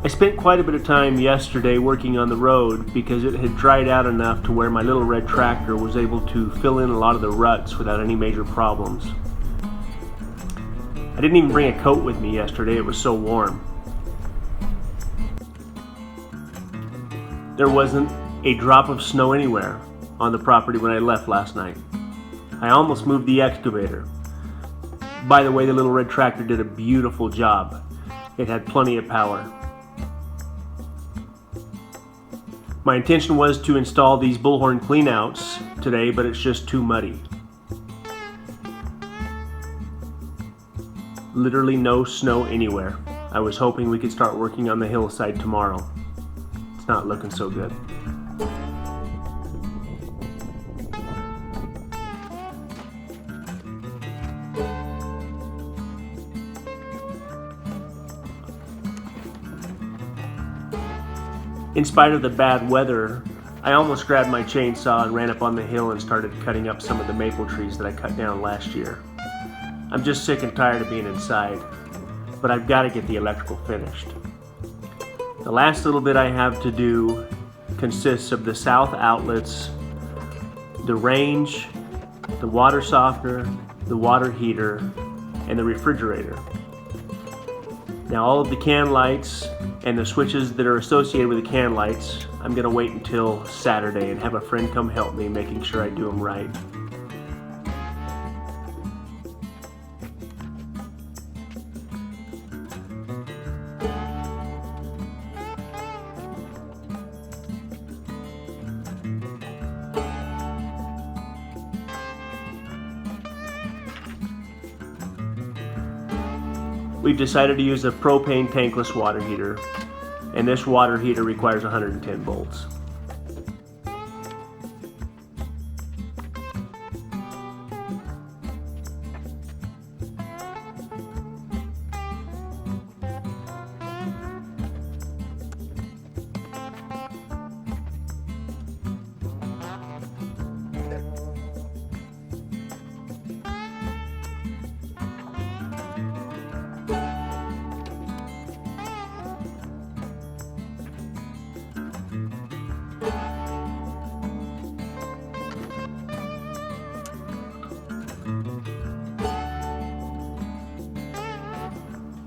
I spent quite a bit of time yesterday working on the road because it had dried out enough to where my little red tractor was able to fill in a lot of the ruts without any major problems. I didn't even bring a coat with me yesterday, it was so warm. There wasn't a drop of snow anywhere on the property when I left last night. I almost moved the excavator. By the way, the little red tractor did a beautiful job. It had plenty of power. My intention was to install these bullhorn cleanouts today, but it's just too muddy. Literally no snow anywhere. I was hoping we could start working on the hillside tomorrow. It's not looking so good. In spite of the bad weather, I almost grabbed my chainsaw and ran up on the hill and started cutting up some of the maple trees that I cut down last year. I'm just sick and tired of being inside, but I've got to get the electrical finished. The last little bit I have to do consists of the south outlets, the range, the water softener, the water heater, and the refrigerator. Now all of the can lights and the switches that are associated with the can lights, I'm going to wait until Saturday and have a friend come help me making sure I do them right. We've decided to use a propane tankless water heater, and this water heater requires 110 volts.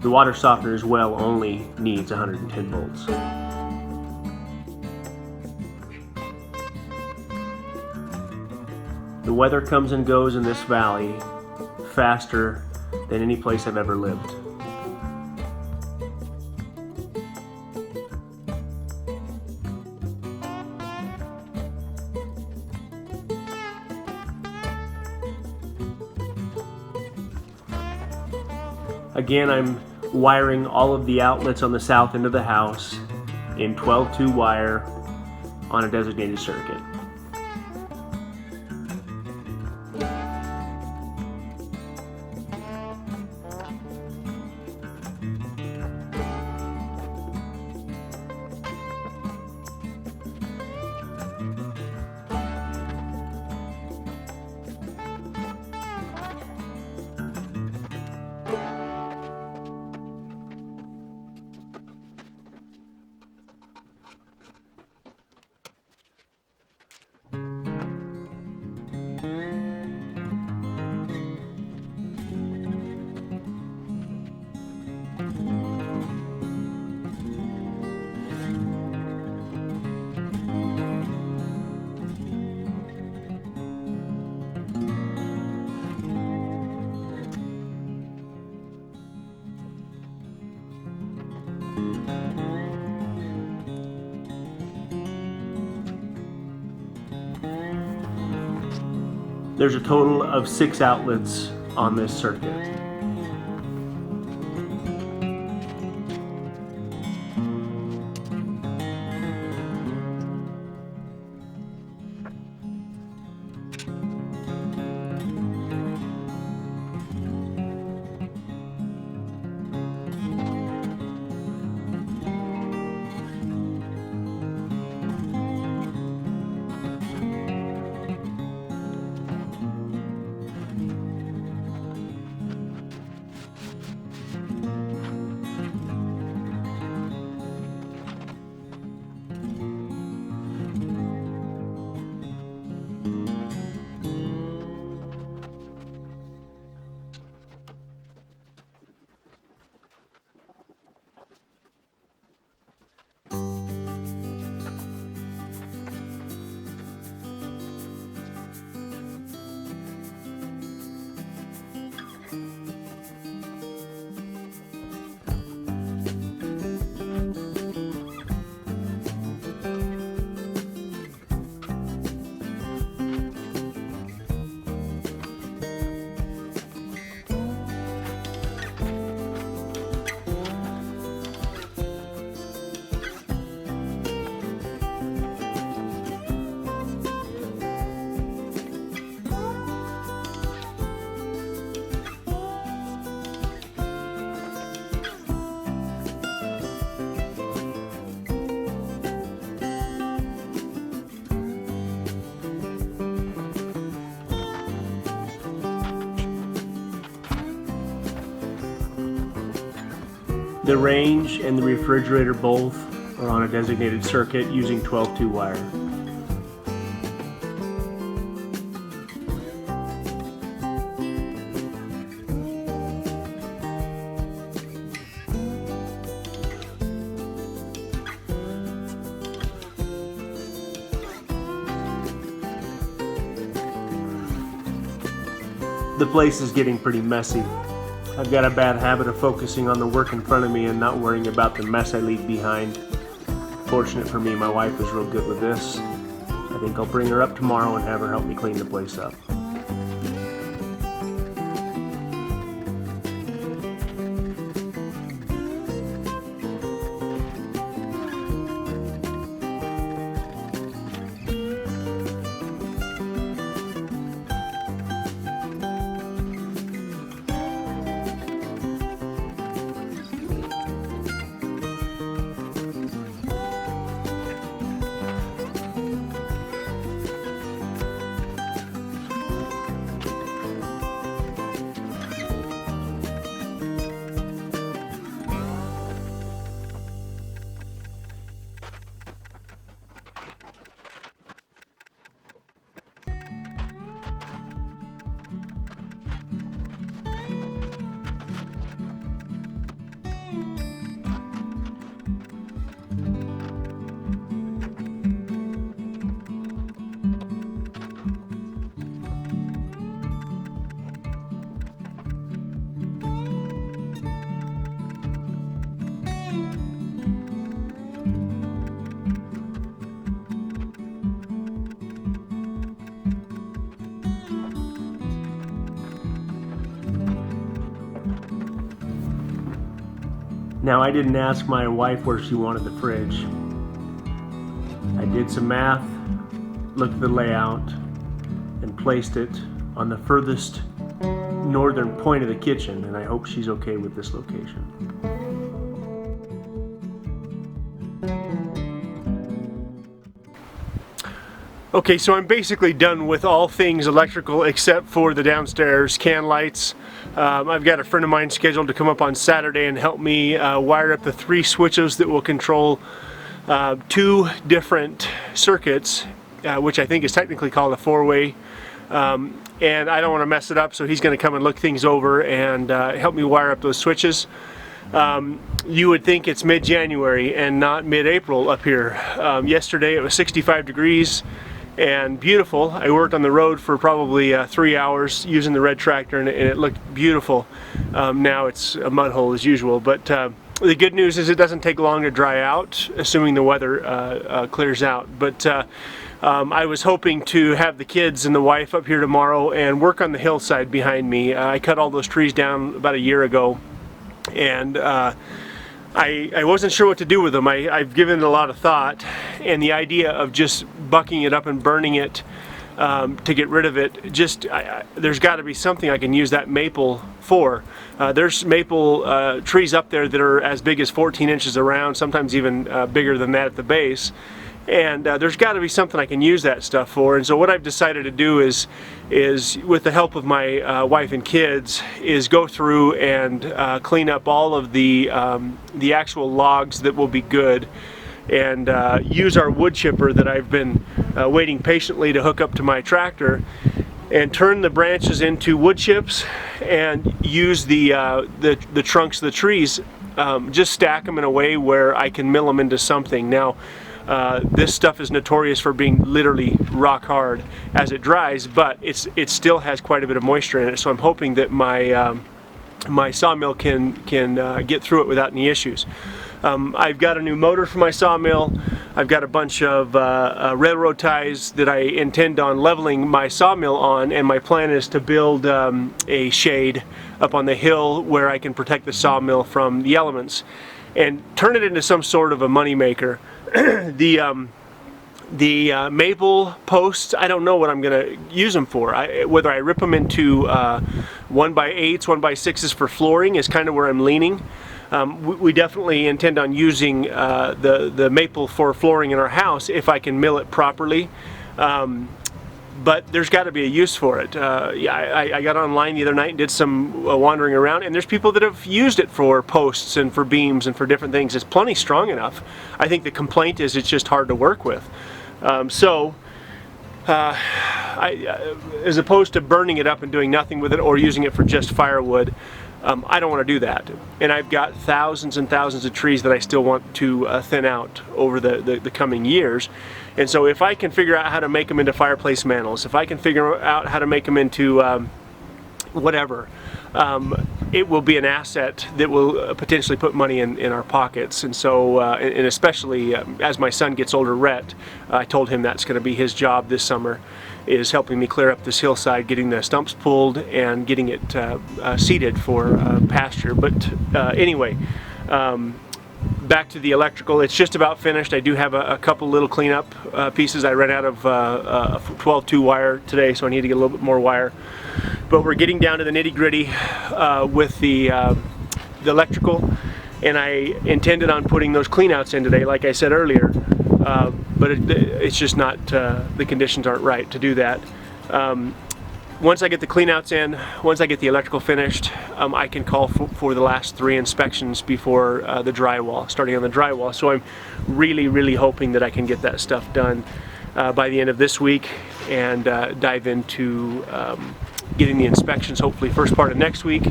The water softener as well only needs 110 volts. The weather comes and goes in this valley faster than any place I've ever lived. Again, I'm wiring all of the outlets on the south end of the house in 12-2 wire on a designated circuit. There's a total of 6 outlets on this circuit. The range and the refrigerator both are on a designated circuit using 12-2 wire. The place is getting pretty messy. I've got a bad habit of focusing on the work in front of me and not worrying about the mess I leave behind. Fortunate for me, my wife is real good with this. I think I'll bring her up tomorrow and have her help me clean the place up. Now, I didn't ask my wife where she wanted the fridge. I did some math, looked at the layout, and placed it on the furthest northern point of the kitchen, and I hope she's okay with this location. Okay, so I'm basically done with all things electrical except for the downstairs can lights. I've got a friend of mine scheduled to come up on Saturday and help me wire up the 3 switches that will control 2 different circuits, which I think is technically called a 4-way. And I don't want to mess it up, so he's going to come and look things over and help me wire up those switches. You would think it's mid-January and not mid-April up here. Yesterday it was 65 degrees and beautiful. I worked on the road for probably 3 hours using the red tractor, and it looked beautiful. Now it's a mud hole as usual, but the good news is it doesn't take long to dry out, assuming the weather clears out. But I was hoping to have the kids and the wife up here tomorrow and work on the hillside behind me. I cut all those trees down about a year ago, and I wasn't sure what to do with them. I've given it a lot of thought, and the idea of just bucking it up and burning it to get rid of it, there's got to be something I can use that maple for. There's maple trees up there that are as big as 14 inches around, sometimes even bigger than that at the base. And there's got to be something I can use that stuff for. And so what I've decided to do is with the help of my wife and kids, is go through and clean up all of the actual logs that will be good, and use our wood chipper that I've been waiting patiently to hook up to my tractor, and turn the branches into wood chips, and use the trunks of the trees, just stack them in a way where I can mill them into something. Now, this stuff is notorious for being literally rock hard as it dries, but it still has quite a bit of moisture in it, so I'm hoping that my sawmill can get through it without any issues. I've got a new motor for my sawmill. I've got a bunch of railroad ties that I intend on leveling my sawmill on, and my plan is to build a shade up on the hill where I can protect the sawmill from the elements and turn it into some sort of a money maker. The maple posts, I don't know what I'm going to use them for. Whether I rip them into 1x8s, 1x6s for flooring is kind of where I'm leaning. We definitely intend on using the maple for flooring in our house if I can mill it properly. but there's got to be a use for it. Yeah, I got online the other night and did some wandering around, and there's people that have used it for posts and for beams and for different things. It's plenty strong enough. I think the complaint is it's just hard to work with. As opposed to burning it up and doing nothing with it or using it for just firewood, I don't want to do that. And I've got thousands and thousands of trees that I still want to thin out over the coming years. And so if I can figure out how to make them into fireplace mantles, if I can figure out how to make them into whatever, it will be an asset that will potentially put money in our pockets. And so, and especially as my son gets older, Rhett, I told him that's going to be his job this summer, is helping me clear up this hillside, getting the stumps pulled and getting it seeded for pasture. But anyway, back to the electrical. It's just about finished. I do have a couple little cleanup pieces. I ran out of 12-2 wire today, so I need to get a little bit more wire. But we're getting down to the nitty-gritty with the electrical, and I intended on putting those cleanouts in today, like I said earlier, but it's just not, the conditions aren't right to do that. Once I get the cleanouts in, once I get the electrical finished, I can call for the last 3 inspections before the drywall, starting on the drywall. So I'm really hoping that I can get that stuff done by the end of this week and dive into getting the inspections hopefully first part of next week,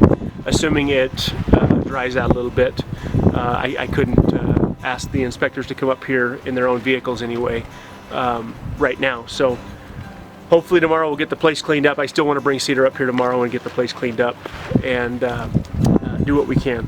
assuming it dries out a little bit. I couldn't ask the inspectors to come up here in their own vehicles anyway right now. So hopefully tomorrow we'll get the place cleaned up. I still want to bring Cedar up here tomorrow and get the place cleaned up and do what we can.